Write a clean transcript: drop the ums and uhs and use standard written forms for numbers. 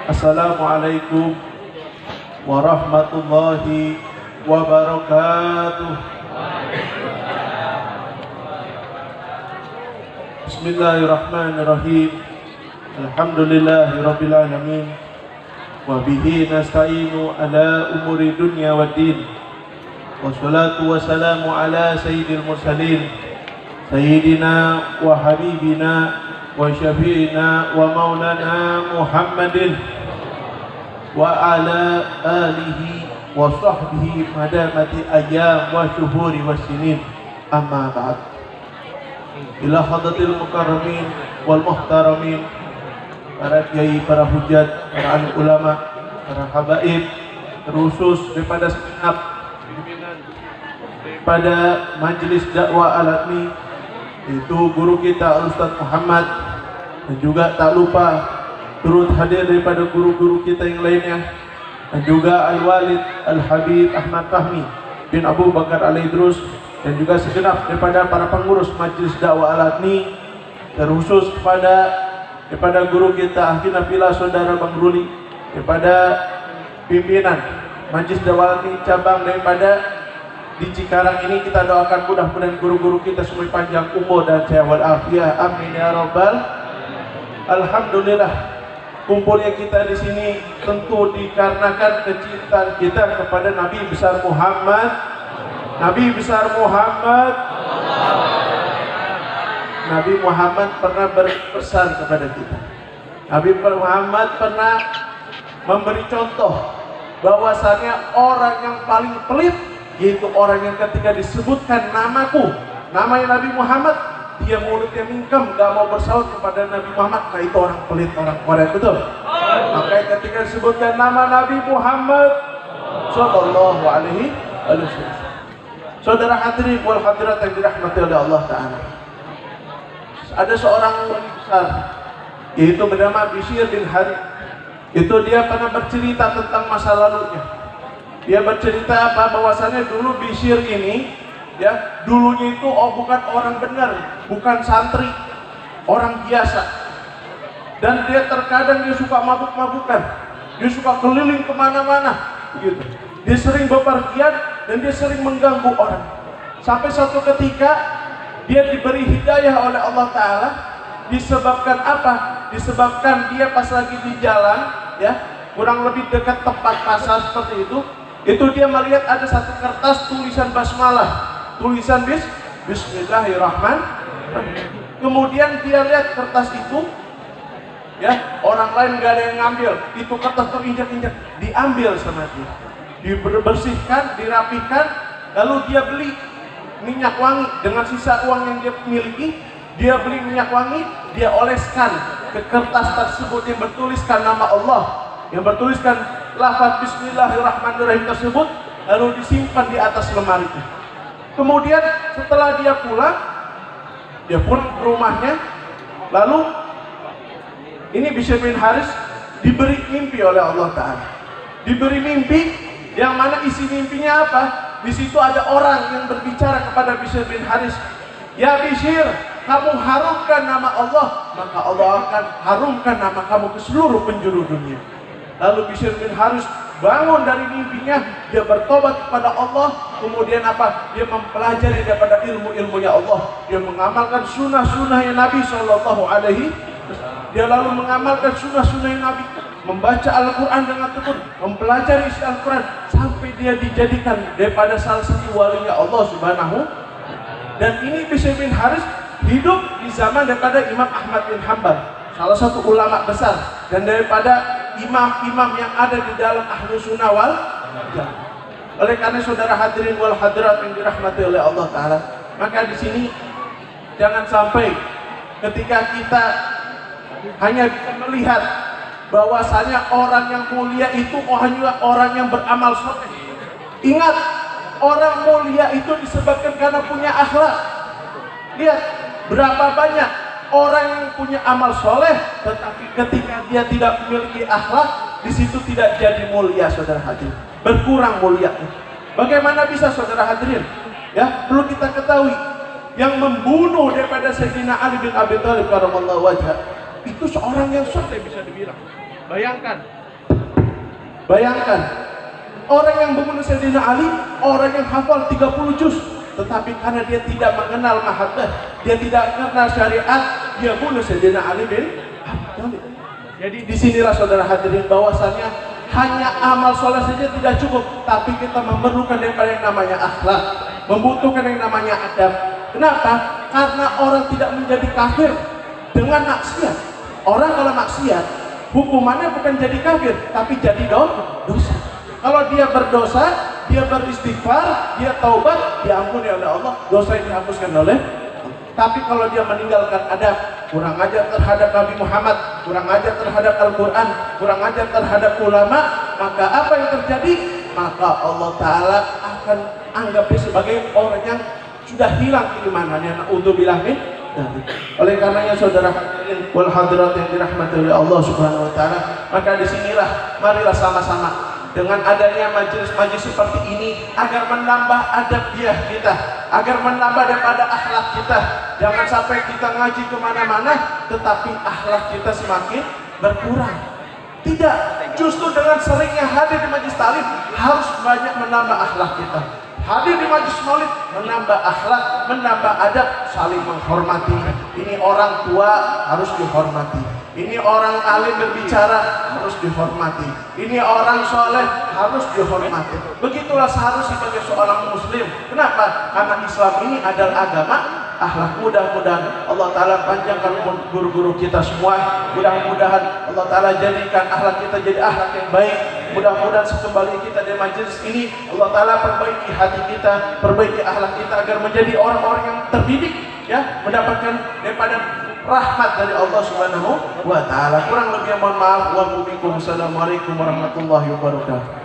Assalamualaikum warahmatullahi wabarakatuh. Bismillahirrahmanirrahim. Alhamdulillahirabbil alamin. Wa bihi nasta'inu ala umuri dunya waddin. Wassalatu wassalamu ala sayyidil mursalin sayyidina wa habibina wa syafi'ina wa maulana Muhammadin wa ala alihi wa sahbihi madamati ayyam wa syuhuri wa sinin. Amma ba'd. Ila hadratil mukarramin wal muhtaramin, para kiai, para hujat, para alim ulama, para habaib, terusus daripada segenap pimpinan pada majelis dakwah Al-Admi, itu guru kita Ustaz Muhammad, dan juga tak lupa turut hadir daripada guru-guru kita yang lainnya, dan juga Al-Walid Al-Habib Ahmad Fahmi bin Abu Bakar Al-Idrus, dan juga segenap daripada para pengurus majelis dakwah Al-Admi, terkhusus daripada guru kita Ahli Nafila Saudara Bang Ruli, daripada pimpinan majelis dakwah Al-Admi cabang daripada di Cikarang ini. Kita doakan mudah-mudahan guru-guru kita semua panjang umur dan sehat walafiat, amin ya rabbal. Alhamdulillah, kumpulnya kita di sini tentu dikarenakan kecintaan kita kepada Nabi besar Muhammad. Nabi besar Muhammad, Nabi Muhammad pernah berpesan kepada kita. Nabi Muhammad pernah memberi contoh bahwasanya orang yang paling pelit yaitu orang yang ketika disebutkan namaku, namanya Nabi Muhammad, dia mulutnya mingkem, gak mau bersaut kepada Nabi Muhammad. Nah, itu orang pelit, orang koret, betul? Makanya ketika disebutkan nama Nabi Muhammad sallallahu alaihi wasallam, saudara hadirin wal hadirat yang dirahmati oleh Allah Ta'ala, ada seorang wali besar yaitu bernama Bishr bin Harith. Itu dia pernah bercerita tentang masa lalunya. Dia bercerita apa? Bahwasannya dulu Bishr ini, ya, dulunya itu bukan orang benar, bukan santri, orang biasa. Dan dia terkadang dia suka mabuk-mabukan, dia suka keliling kemana-mana, gitu. Dia sering bepergian dan dia sering mengganggu orang. Sampai suatu ketika dia diberi hidayah oleh Allah Ta'ala. Disebabkan apa? Disebabkan dia pas lagi di jalan, ya, kurang lebih dekat tempat pasar seperti itu dia melihat ada satu kertas tulisan basmalah, tulisan Bismillahirrahmanirrahim. Kemudian dia lihat kertas itu, ya, orang lain gak ada yang ngambil, itu kertas terinjak-injak, diambil sama dia, dibersihkan, dirapikan, lalu dia beli minyak wangi dengan sisa uang yang dia miliki. Dia beli minyak wangi, dia oleskan ke kertas tersebut yang bertuliskan nama Allah, yang bertuliskan lafaz Bismillahirrahmanirrahim tersebut, lalu disimpan di atas lemari. Kemudian setelah dia pulang ke rumahnya, lalu ini Bishr bin Harith diberi mimpi oleh Allah Ta'ala. Diberi mimpi yang mana isi mimpinya apa? Di situ ada orang yang berbicara kepada Bishr bin Harith, ya Bishr, kamu harumkan nama Allah, maka Allah akan harumkan nama kamu ke seluruh penjuru dunia. Lalu Bishr bin Harith bangun dari mimpinya, dia bertobat kepada Allah, kemudian apa? Dia mempelajari daripada ilmu-ilmunya Allah, dia mengamalkan sunnah-sunnahnya Nabi Sallallahu Alaihi Wasallam. Dia lalu mengamalkan sunnah-sunnahnya Nabi, membaca Al-Quran dengan tekun, mempelajari isi Al-Quran, sampai dia dijadikan daripada salah satu walinya Allah Subhanahu. Dan ini Bishr bin Harith hidup di zaman daripada Imam Ahmad bin Hanbal, salah satu ulama besar, dan daripada imam-imam yang ada di dalam Ahlus Sunnah wal Jamaah. Oleh karena saudara hadirin wal hadirat yang dirahmati oleh Allah Ta'ala, maka di sini jangan sampai ketika kita hanya bisa melihat bahwasanya orang yang mulia itu hanya orang yang beramal soleh. Ingat, orang mulia itu disebabkan karena punya akhlak. Lihat berapa banyak orang yang punya amal soleh, tetapi ketika dia tidak memiliki akhlak, di situ tidak jadi mulia, saudara hadirin. Berkurang mulianya. Bagaimana bisa, saudara hadirin? Ya, perlu kita ketahui, yang membunuh daripada Sayyidina Ali bin Abi Thalib karramallahu wajhah itu seorang yang soleh bisa dibilang. Bayangkan, Bayangkan, orang yang membunuh Sayyidina Ali, orang yang hafal 30 juz, tetapi karena dia tidak mengenal mahabbah, dia tidak mengenal syariat, dia bunuh Sayyidina Ali bin Abi Thalib. Jadi disinilah saudara hadirin bahwasannya hanya amal soleh saja tidak cukup, tapi kita memerlukan yang namanya akhlak, membutuhkan yang namanya adab. Kenapa? Karena orang tidak menjadi kafir dengan maksiat. Orang kalau maksiat, hukumannya bukan jadi kafir, tapi jadi dosa. Kalau dia berdosa, dia beristighfar, dia taubat, diampuni oleh Allah, dosa yang dihapuskan oleh. Tapi kalau dia meninggalkan adab, kurang ajar terhadap Nabi Muhammad, kurang ajar terhadap Al-Quran, kurang ajar terhadap ulama, maka apa yang terjadi? Maka Allah Ta'ala akan anggap dia sebagai orang yang sudah hilang keimanannya. Na'udzubillah min dzalik. Oleh karenanya saudara hadirin wal hadirat yang dirahmati oleh Allah Subhanahu wa taala, maka disinilah marilah sama-sama dengan adanya majelis-majelis seperti ini agar menambah adab-diah kita, agar menambah daripada akhlak kita. Jangan sampai kita ngaji kemana-mana tetapi akhlak kita semakin berkurang. Tidak, justru dengan seringnya hadir di majelis taklim harus banyak menambah akhlak kita. Hadir di majelis maulid menambah akhlak, menambah adab, saling menghormati. Ini orang tua harus dihormati. Ini orang alim berbicara harus dihormati. Ini orang soleh harus dihormati. Begitulah seharusnya sebagai seorang muslim. Kenapa? Karena Islam ini adalah agama akhlak. Mudah-mudahan Allah Ta'ala panjangkan guru-guru kita semua. Mudah-mudahan Allah Ta'ala jadikan akhlak kita jadi akhlak yang baik. Mudah-mudahan sekembali kita di majelis ini Allah Ta'ala perbaiki hati kita, perbaiki akhlak kita agar menjadi orang-orang yang terdidik, ya, mendapatkan daripada rahmat dari Allah Subhanahu wa Ta'ala. Kurang lebih mohon maaf. Wassalamualaikum warahmatullahi wabarakatuh.